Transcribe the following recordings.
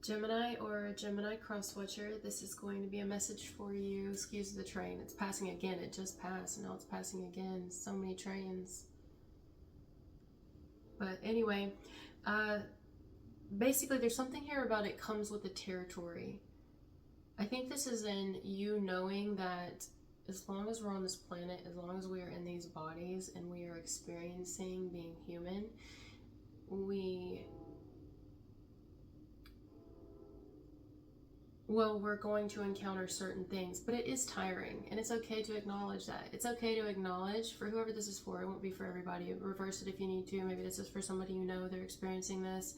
Gemini or Gemini cross-watcher, this is going to be a message for you. Excuse the train. It's passing again. It just passed. And now it's passing again. So many trains. But anyway, basically there's something here about it comes with the territory. I think this is in you knowing that as long as we're on this planet, as long as we are in these bodies and we are experiencing being human, we're going to encounter certain things, but it is tiring, and it's okay to acknowledge that. It's okay to acknowledge, for whoever this is for, it won't be for everybody. Reverse it if you need to. Maybe this is for somebody you know, they're experiencing this.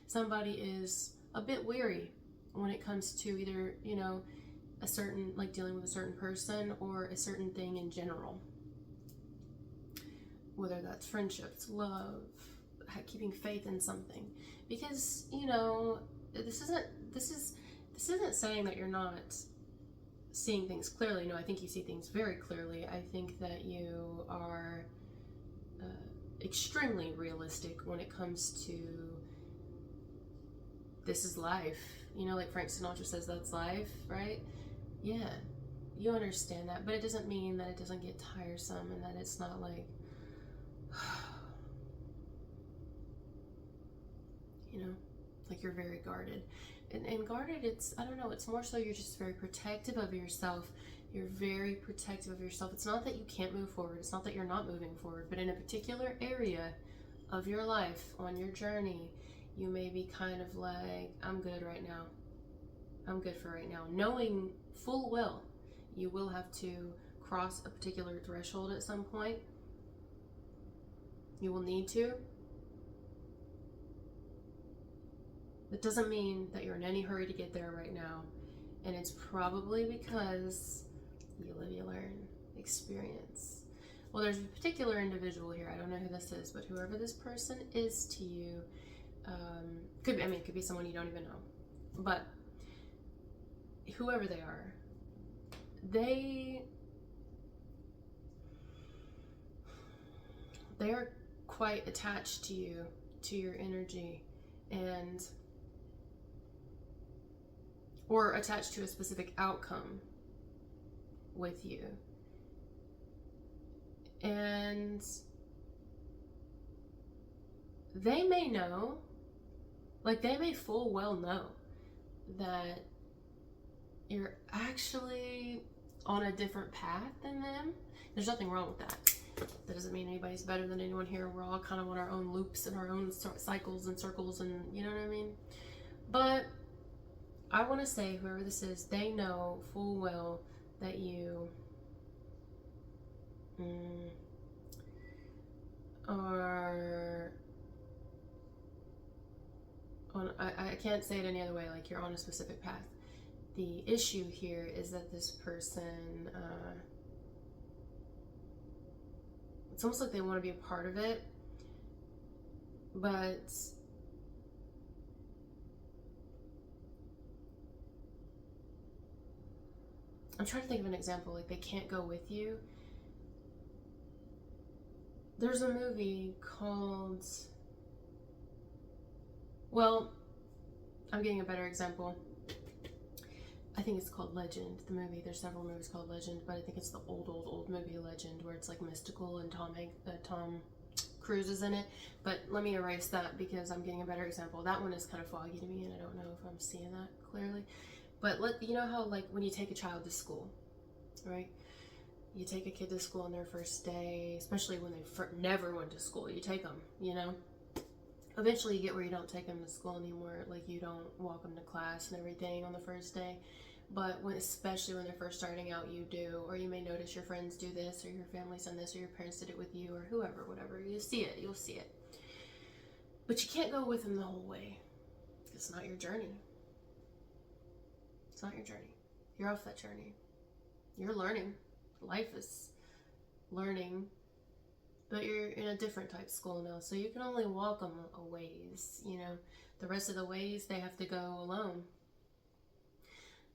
Somebody is a bit weary when it comes to either, you know, a certain, like dealing with a certain person or a certain thing in general. Whether that's friendships, love, keeping faith in something. Because, you know, this isn't saying that you're not seeing things clearly. No, I think you see things very clearly. I think that you are extremely realistic when it comes to this is life. You know, like Frank Sinatra says, that's life, right? Yeah, you understand that, but it doesn't mean that it doesn't get tiresome and that it's not like, you know, like you're very guarded. And guarded, it's, I don't know, it's more so you're just very protective of yourself. You're very protective of yourself. It's not that you can't move forward. It's not that you're not moving forward. But in a particular area of your life, on your journey, you may be kind of like, I'm good right now. I'm good for right now. Knowing full well you will have to cross a particular threshold at some point. You will need to. That doesn't mean that you're in any hurry to get there right now. And it's probably because you live, you learn, experience. Well, there's a particular individual here. I don't know who this is, but whoever this person is to you, it could be someone you don't even know. But whoever they are, they are quite attached to you, to your energy, and or attached to a specific outcome with you. And they may know, like they may full well know that you're actually on a different path than them. There's nothing wrong with that. That doesn't mean anybody's better than anyone here. We're all kind of on our own loops and our own cycles and circles, and you know what I mean? But I want to say, whoever this is, they know full well that you are on, I can't say it any other way, like you're on a specific path. The issue here is that this person, it's almost like they want to be a part of it, but I'm trying to think of an example, like they can't go with you. There's a movie called, well, I'm getting a better example. I think it's called Legend, the movie. There's several movies called Legend, but I think it's the old movie Legend, where it's like mystical and Tom Cruise is in it. But let me erase that because I'm getting a better example. That one is kind of foggy to me, and I don't know if I'm seeing that clearly. But you know how, like, when you take a child to school, right? You take a kid to school on their first day, especially when they never went to school. You take them, you know? Eventually you get where you don't take them to school anymore. Like, you don't walk them to class and everything on the first day. But especially when they're first starting out, you do. Or you may notice your friends do this, or your family's done this, or your parents did it with you, or whoever, whatever. You'll see it. But you can't go with them the whole way. It's not your journey. It's not your journey. You're off that journey. You're learning. Life is learning. But you're in a different type of school now, so you can only walk them a ways, you know. The rest of the ways, they have to go alone.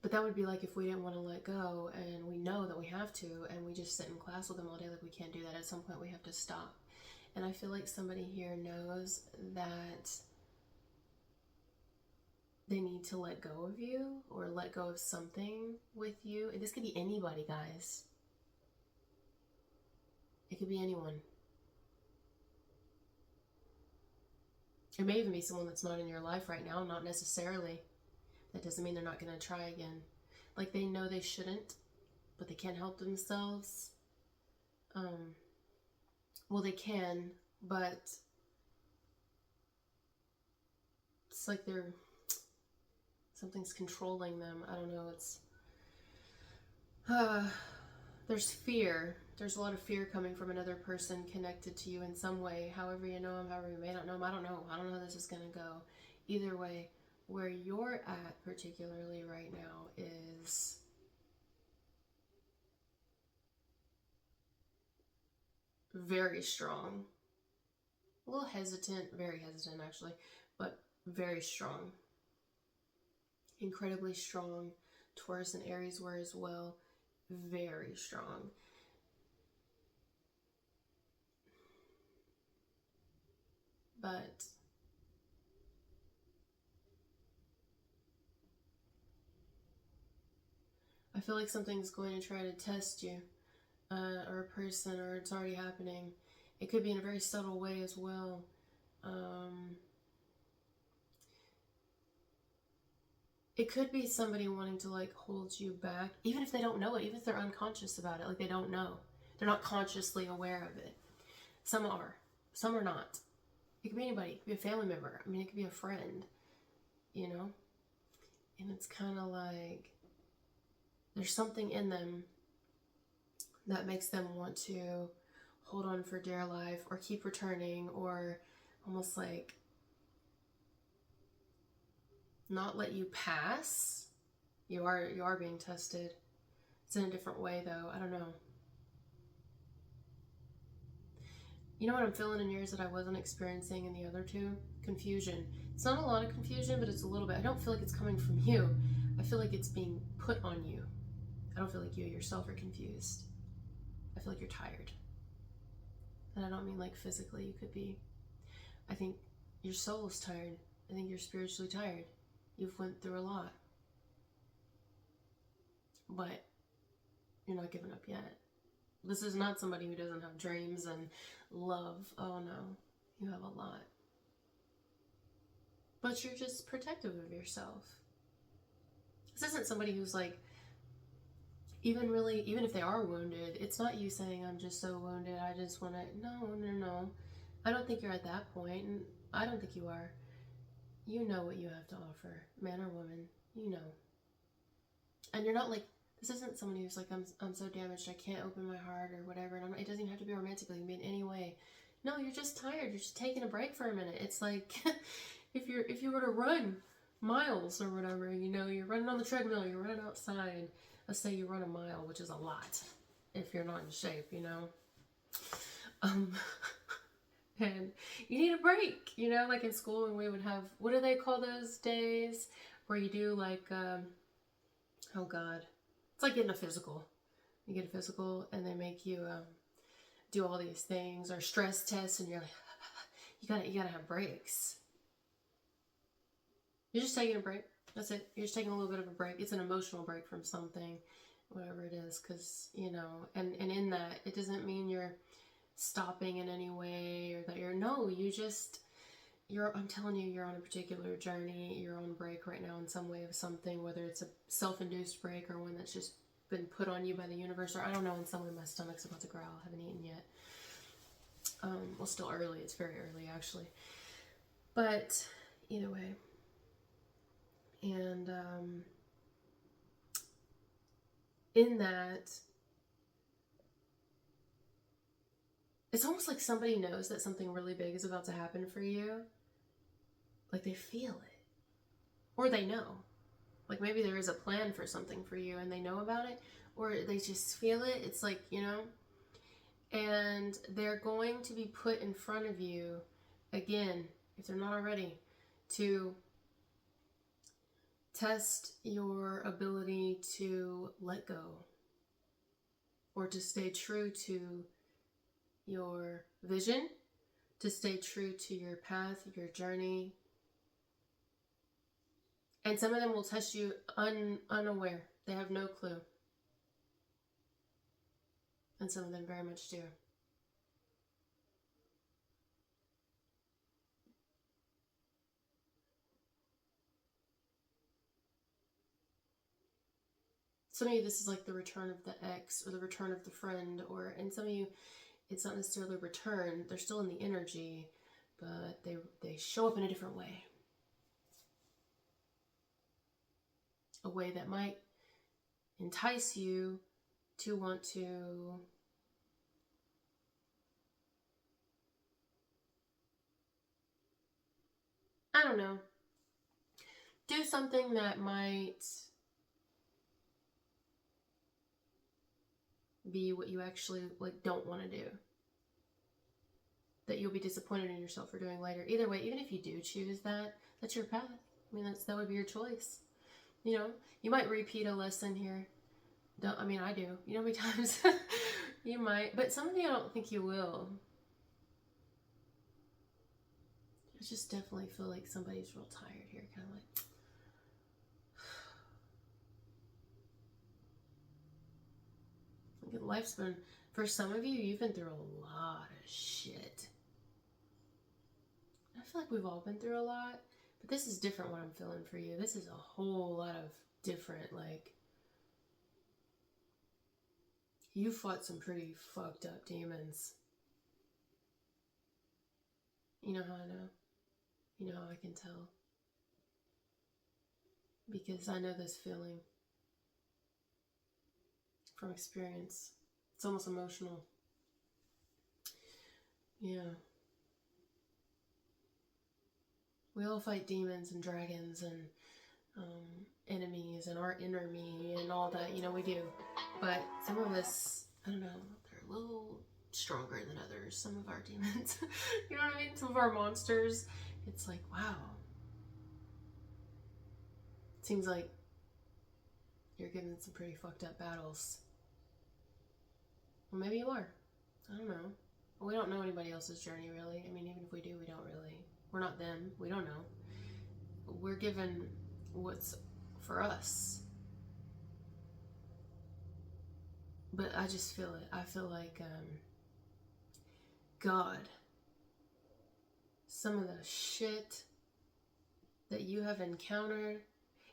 But that would be like if we didn't want to let go, and we know that we have to, and we just sit in class with them all day. Like, we can't do that. At some point we have to stop. And I feel like somebody here knows that they need to let go of you or let go of something with you. And this could be anybody, guys. It could be anyone. It may even be someone that's not in your life right now, not necessarily. That doesn't mean they're not going to try again. Like they know they shouldn't, but they can't help themselves. Well, they can, but it's like something's controlling them. I don't know. There's fear. There's a lot of fear coming from another person connected to you in some way. However you know them, however you may not know them. I don't know. I don't know how this is going to go. Either way, where you're at particularly right now is very strong. A little hesitant, very hesitant actually, but very strong. Incredibly strong. Taurus and Aries were as well. Very strong. But I feel like something's going to try to test you, or a person, or it's already happening. It could be in a very subtle way as well. It could be somebody wanting to like hold you back, even if they don't know it, even if they're unconscious about it, like they don't know. They're not consciously aware of it. Some are not. It could be anybody. It could be a family member. I mean, it could be a friend, you know? And it's kind of like there's something in them that makes them want to hold on for dear life or keep returning, or almost like not let you pass. You are being tested. It's in a different way though. I don't know. You know what I'm feeling in yours that I wasn't experiencing in the other two? Confusion. It's not a lot of confusion, but it's a little bit. I don't feel like it's coming from you. I feel like it's being put on you. I don't feel like you yourself are confused. I feel like you're tired. And I don't mean like physically, you could be. I think your soul is tired. I think you're spiritually tired. You've went through a lot. But you're not giving up yet. This is not somebody who doesn't have dreams and love. Oh no, you have a lot. But you're just protective of yourself. This isn't somebody who's like, even if they are wounded, it's not you saying, I'm just so wounded, I just want to, no. I don't think you're at that point, and I don't think you are. You know what you have to offer, man or woman, you know. And you're not like, this isn't somebody who's like, I'm so damaged, I can't open my heart or whatever. And it doesn't even have to be romantically, it can be in any way. No, you're just tired. You're just taking a break for a minute. It's like if you were to run miles or whatever, you know, you're running on the treadmill, you're running outside. Let's say you run a mile, which is a lot if you're not in shape, you know. And you need a break, you know, like in school when we would have, what do they call those days where you do like, oh God, it's like getting a physical. You get a physical and they make you do all these things, or stress tests, and you're like, you gotta have breaks. You're just taking a break. That's it. You're just taking a little bit of a break. It's an emotional break from something, whatever it is, because, you know, and in that, it doesn't mean you're stopping in any way, or that I'm telling you, you're on a particular journey. You're on break right now in some way of something, whether it's a self-induced break or one that's just been put on you by the universe, or I don't know, in some way my stomach's about to growl. I haven't eaten yet. Well, still early. It's very early, actually. But either way. And in that, it's almost like somebody knows that something really big is about to happen for you. Like they feel it. Or they know. Like maybe there is a plan for something for you and they know about it. Or they just feel it. It's like, you know. And they're going to be put in front of you, again, if they're not already, to test your ability to let go. Or to stay true to your vision, to stay true to your path, your journey, And some of them will test you unaware. They have no clue. And some of them very much do. Some of you, this is like the return of the ex or the return of the friend, and some of you, it's not necessarily return. They're still in the energy, but they show up in a different way. A way that might entice you to want to I don't know, do something that might be what you actually like don't want to do, that you'll be disappointed in yourself for doing later. Either way, even if you do choose that, that's your path. I mean, that would be your choice. You know, you might repeat a lesson here. I mean, I do. You know how many times you might, but some of you I don't think you will. I just definitely feel like somebody's real tired here, kind of like. Life's been, for some of you, you've been through a lot of shit. I feel like we've all been through a lot, but this is different what I'm feeling for you. This is a whole lot of different, like, you fought some pretty fucked up demons. You know how I know? You know how I can tell? Because I know this feeling from experience. It's almost emotional. Yeah. We all fight demons and dragons and enemies and our inner me and all that, you know, we do. But some of us, I don't know, they're a little stronger than others. Some of our demons, you know what I mean? Some of our monsters, it's like, wow. It seems like you're giving some pretty fucked up battles. Well, maybe you are. I don't know. We don't know anybody else's journey, really. I mean, even if we do, we don't really. We're not them. We don't know. We're given what's for us. But I just feel it. I feel like God, some of the shit that you have encountered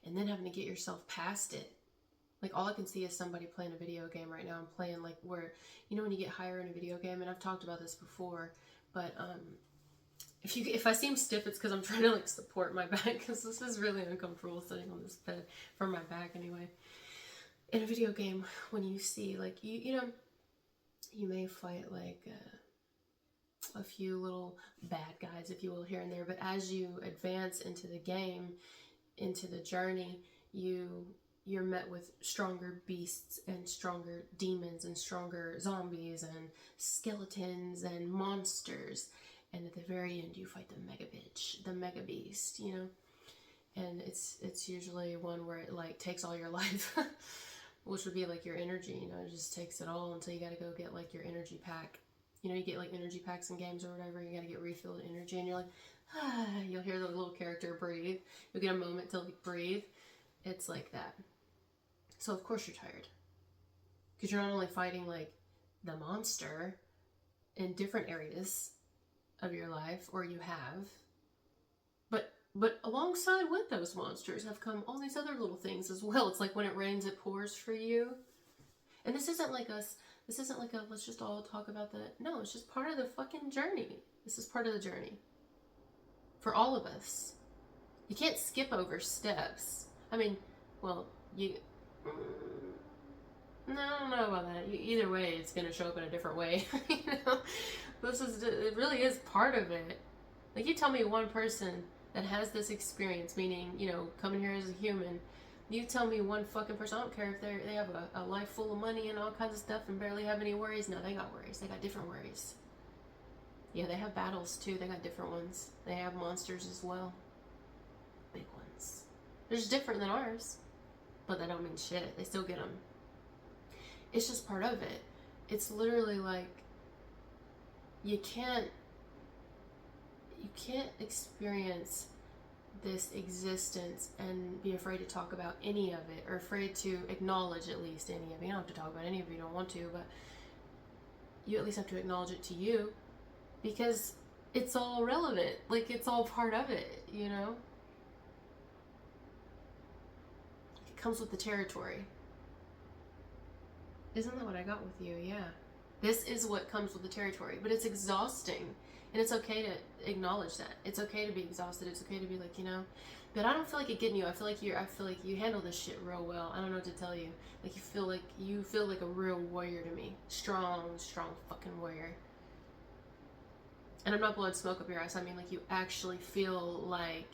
and then having to get yourself past it. Like, all I can see is somebody playing a video game right now. I'm playing, like, where, you know when you get higher in a video game, and I've talked about this before, but if I seem stiff, it's because I'm trying to, like, support my back, because this is really uncomfortable sitting on this bed, for my back anyway. In a video game, when you see, like, you know, you may fight, like, a few little bad guys, if you will, here and there, but as you advance into the game, into the journey, you're met with stronger beasts and stronger demons and stronger zombies and skeletons and monsters, and at the very end you fight the mega bitch, the mega beast, you know, and it's usually one where it like takes all your life, which would be like your energy, you know, it just takes it all until you gotta go get like your energy pack. You know, you get like energy packs in games or whatever, you gotta get refilled energy, and you're like, ah, you'll hear the little character breathe, you'll get a moment to like breathe. It's like that. So of course you're tired, because you're not only fighting like the monster in different areas of your life, or you have, but alongside with those monsters have come all these other little things as well. It's like when it rains, it pours for you. And this isn't like us, this isn't like a let's just all talk about that. No, it's just part of the fucking journey. This is part of the journey for all of us. You can't skip over steps. I mean, well, you no, I don't know about that. Either way, it's going to show up in a different way. You know, it really is part of it. Like, you tell me one person that has this experience, meaning, you know, coming here as a human, you tell me one fucking person, I don't care if they have a life full of money and all kinds of stuff and barely have any worries. No, they got worries. They got different worries. Yeah, they have battles too. They got different ones. They have monsters as well. Big ones. They're just different than ours. But that don't mean shit. They still get them. It's just part of it. It's literally like you can't experience this existence and be afraid to talk about any of it, or afraid to acknowledge at least any of it. You don't have to talk about any of it if you don't want to, but you at least have to acknowledge it to you, because it's all relevant. Like, it's all part of it, you know? It comes with the territory. Isn't that what I got with you? Yeah. This is what comes with the territory, but it's exhausting, and it's okay to acknowledge that. It's okay to be exhausted. It's okay to be like, you know, but I don't feel like it getting you. I feel like you handle this shit real well. I don't know what to tell you. Like, you feel like a real warrior to me. Strong fucking warrior. And I'm not blowing smoke up your ass. I mean, like, you actually feel like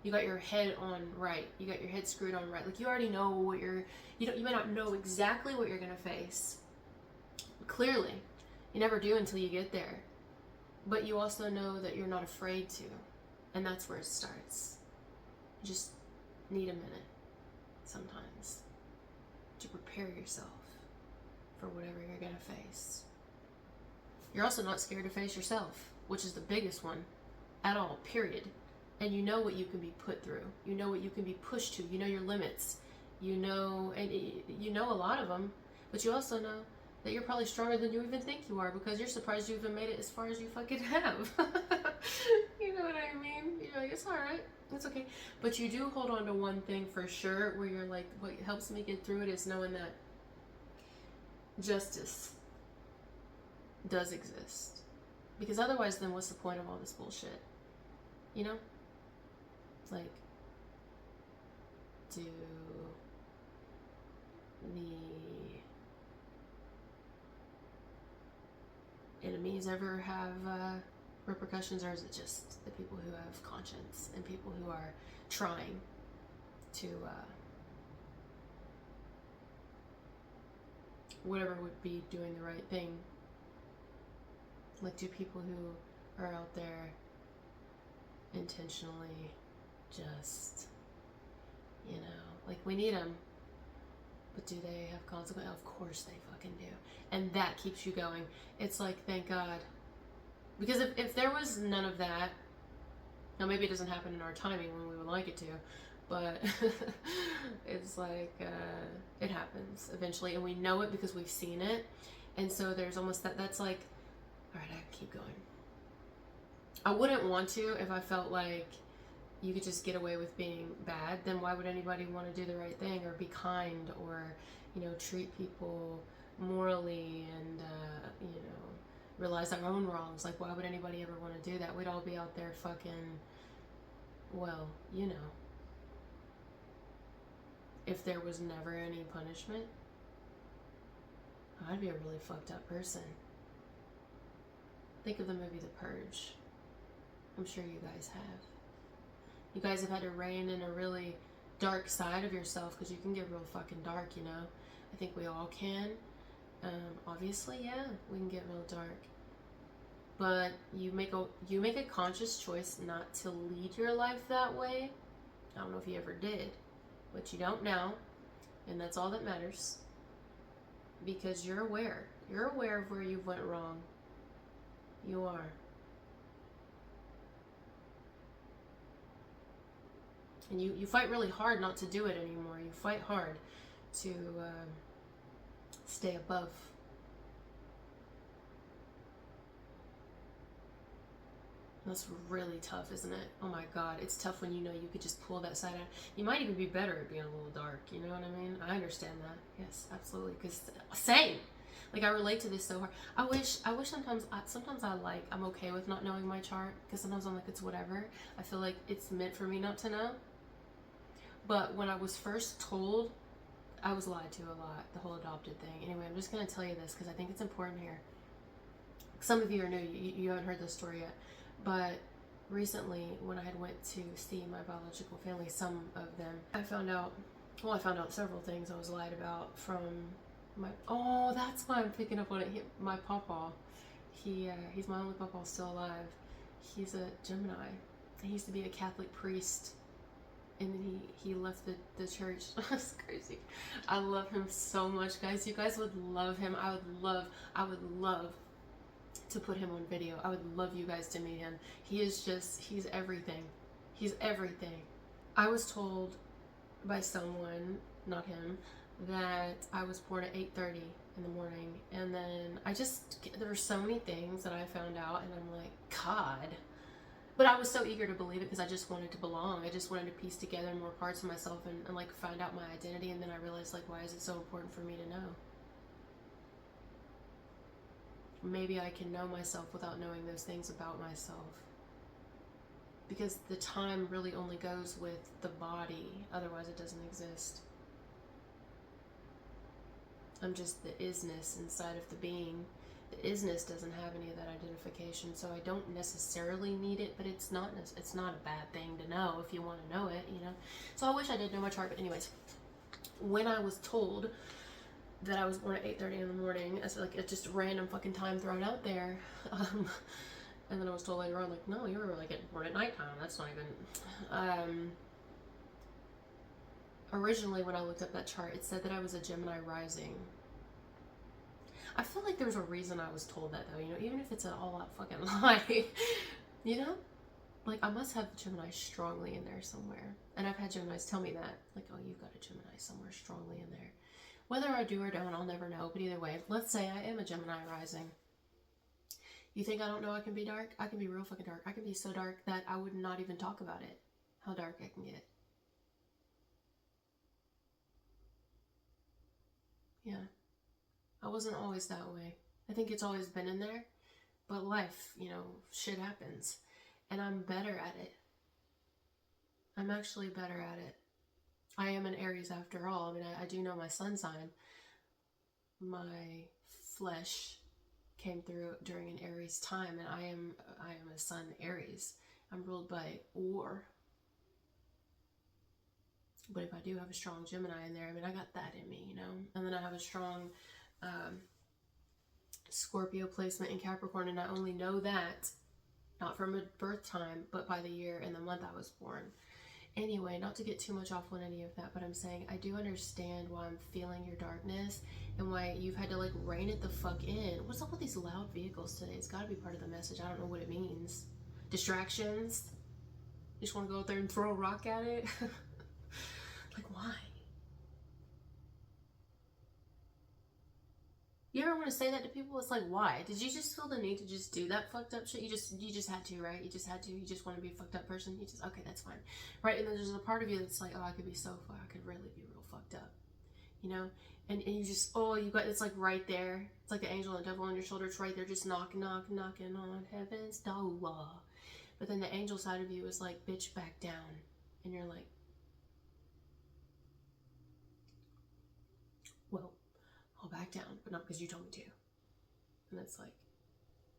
you got your head on right. You got your head screwed on right. Like, you already know what you may not know exactly what you're gonna face. Clearly, you never do until you get there. But you also know that you're not afraid to, and that's where it starts. You just need a minute sometimes to prepare yourself for whatever you're gonna face. You're also not scared to face yourself, which is the biggest one at all, period. And you know what you can be put through. You know what you can be pushed to. You know your limits. You know, and you know a lot of them, but you also know that you're probably stronger than you even think you are, because you're surprised you even made it as far as you fucking have. You know what I mean? You're like, it's alright, it's okay. But you do hold on to one thing for sure, where you're like, what helps me get through it is knowing that justice does exist. Because otherwise, then what's the point of all this bullshit? You know? It's like, do the enemies ever have repercussions, or is it just the people who have conscience and people who are trying to whatever would be doing the right thing? Like, do people who are out there intentionally just, you know, like, we need them, but do they have consequence? Of course they fucking do. And that keeps you going. It's like, thank God. Because if there was none of that, now maybe it doesn't happen in our timing when we would like it to, but it's like, it happens eventually, and we know it because we've seen it. And so there's almost that's like, all right, I can keep going. I wouldn't want to if I felt like you could just get away with being bad. Then why would anybody want to do the right thing, or be kind, or, you know, treat people morally, and you know, realize our own wrongs? Like, why would anybody ever want to do that? We'd all be out there fucking, well, you know, if there was never any punishment, I'd be a really fucked up person. Think of the movie The Purge. I'm sure you guys have. You guys have had to rein in a really dark side of yourself, because you can get real fucking dark, you know? I think we all can. Obviously, yeah, we can get real dark. But you make a conscious choice not to lead your life that way. I don't know if you ever did, but you don't now, and that's all that matters. Because you're aware. You're aware of where you went wrong. You are. And you fight really hard not to do it anymore. You fight hard to stay above. That's really tough, isn't it? Oh my God, it's tough when you know you could just pull that side out. You might even be better at being a little dark, you know what I mean? I understand that. Yes, absolutely. Because same. Like, I relate to this so hard. I wish sometimes I'm okay with not knowing my chart, because sometimes I'm like, it's whatever. I feel like it's meant for me not to know. But when I was first told, I was lied to a lot, the whole adopted thing. Anyway, I'm just going to tell you this because I think it's important here. Some of you are new, you haven't heard this story yet. But recently, when I had went to see my biological family, some of them, I found out several things I was lied about from my, oh, that's why I'm picking up on it. My pawpaw, he's my only pawpaw still alive. He's a Gemini. He used to be a Catholic priest, and then he left the church. That's crazy. I love him so much, guys. You guys would love him. I would love to put him on video. I would love you guys to meet him. He's everything. He's everything. I was told by someone, not him, that I was born at 8:30 in the morning, and then there were so many things that I found out, and I'm like, God. But I was so eager to believe it because I just wanted to belong. I just wanted to piece together more parts of myself and like find out my identity, and then I realized, like, why is it so important for me to know? Maybe I can know myself without knowing those things about myself. Because the time really only goes with the body, otherwise it doesn't exist. I'm just the isness inside of the being. The isness doesn't have any of that identification, so I don't necessarily need it, but it's not a bad thing to know if you want to know it, you know. So I wish I did know my chart, but anyways, when I was told that I was born at 8:30 in the morning, as like it's just random fucking time thrown out there, and then I was told later on, like, no, you were like born at nighttime. That's not even. Originally, when I looked up that chart, it said that I was a Gemini rising. I feel like there's a reason I was told that, though, you know, even if it's an all-out fucking lie, you know? Like, I must have Gemini strongly in there somewhere. And I've had Geminis tell me that. Like, oh, you've got a Gemini somewhere strongly in there. Whether I do or don't, I'll never know. But either way, let's say I am a Gemini rising. You think I don't know I can be dark? I can be real fucking dark. I can be so dark that I would not even talk about it. How dark I can get. Yeah. I wasn't always that way. I think it's always been in there. But life, you know, shit happens. And I'm better at it. I'm actually better at it. I am an Aries after all. I mean, I do know my sun sign. My flesh came through during an Aries time, and I am a sun Aries. I'm ruled by war. But if I do have a strong Gemini in there, I mean, I got that in me, you know? And then I have a strong Scorpio placement in Capricorn, and I only know that not from a birth time, but by the year and the month I was born. Anyway, not to get too much off on any of that, but I'm saying I do understand why I'm feeling your darkness and why you've had to like rein it the fuck in. What's up with these loud vehicles today? It's got to be part of the message. I don't know what it means. Distractions? You just want to go out there and throw a rock at it? Like, why? You ever want to say that to people? It's like, why? Did you just feel the need to just do that fucked up shit? You just had to, right? You just had to. You just want to be a fucked up person. You just, okay, that's fine, right? And then there's a part of you that's like, oh, I could be so fucked. I could really be real fucked up, you know? And you just, oh, you got, it's like right there. It's like the angel and the devil on your shoulder. It's right there, just knocking on heaven's door. But then the angel side of you is like, bitch, back down, and you're like, well, I'll back down, but not because you told me to. And it's like,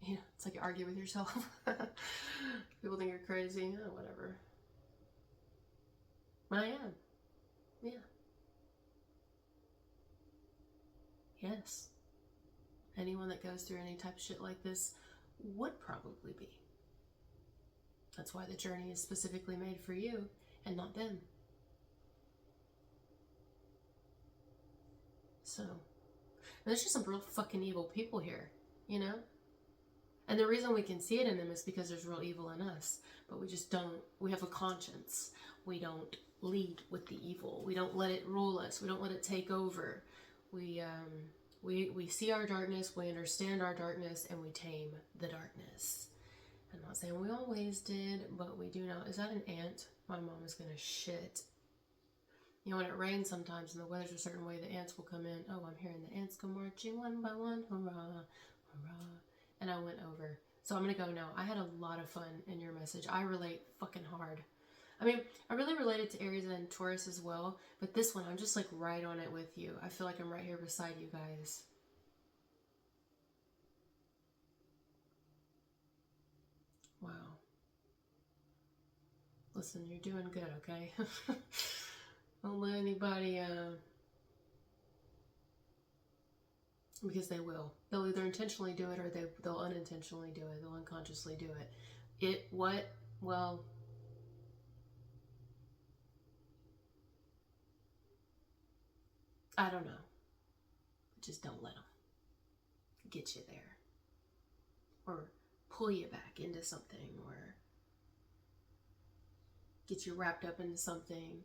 you know, it's like you argue with yourself. People think you're crazy. Oh, whatever. But I am. Yeah. Yes. Anyone that goes through any type of shit like this would probably be. That's why the journey is specifically made for you and not them. So, there's just some real fucking evil people here, you know? And the reason we can see it in them is because there's real evil in us. But we just don't, we have a conscience. We don't lead with the evil. We don't let it rule us. We don't let it take over. We see our darkness, we understand our darkness, and we tame the darkness. I'm not saying we always did, but we do know. Is that an ant? My mom is gonna shit. You know, when it rains sometimes and the weather's a certain way, the ants will come in. Oh, I'm hearing the ants go marching one by one. Hurrah, hurrah. And I went over. So I'm going to go now. I had a lot of fun in your message. I relate fucking hard. I mean, I really related to Aries and Taurus as well. But this one, I'm just like right on it with you. I feel like I'm right here beside you guys. Wow. Listen, you're doing good, okay? Don't let anybody, because they will. They'll either intentionally do it or they'll unintentionally do it. They'll unconsciously do it. Well, I don't know. Just don't let them get you there. Or pull you back into something, or get you wrapped up into something,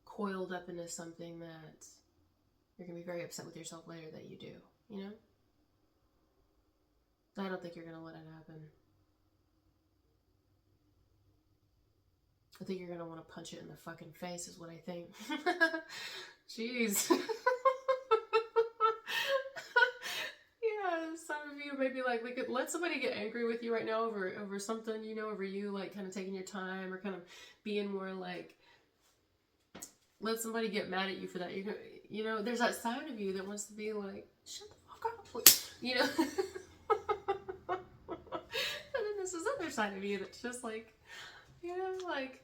coiled up into something that you're going to be very upset with yourself later that you do, you know? I don't think you're going to let it happen. I think you're going to want to punch it in the fucking face is what I think. Jeez. Yeah, some of you may be like, let somebody get angry with you right now over something, you know, over you, like, kind of taking your time or kind of being more like, let somebody get mad at you for that. You know, there's that side of you that wants to be like, shut the fuck up, you know? And then there's this other side of you that's just like, you know, like,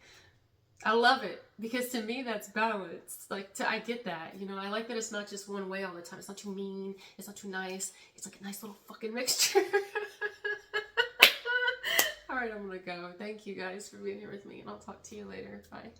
I love it because to me that's balance. Like, I get that, you know. I like that it's not just one way all the time. It's not too mean. It's not too nice. It's like a nice little fucking mixture. All right, I'm gonna go. Thank you guys for being here with me, and I'll talk to you later. Bye.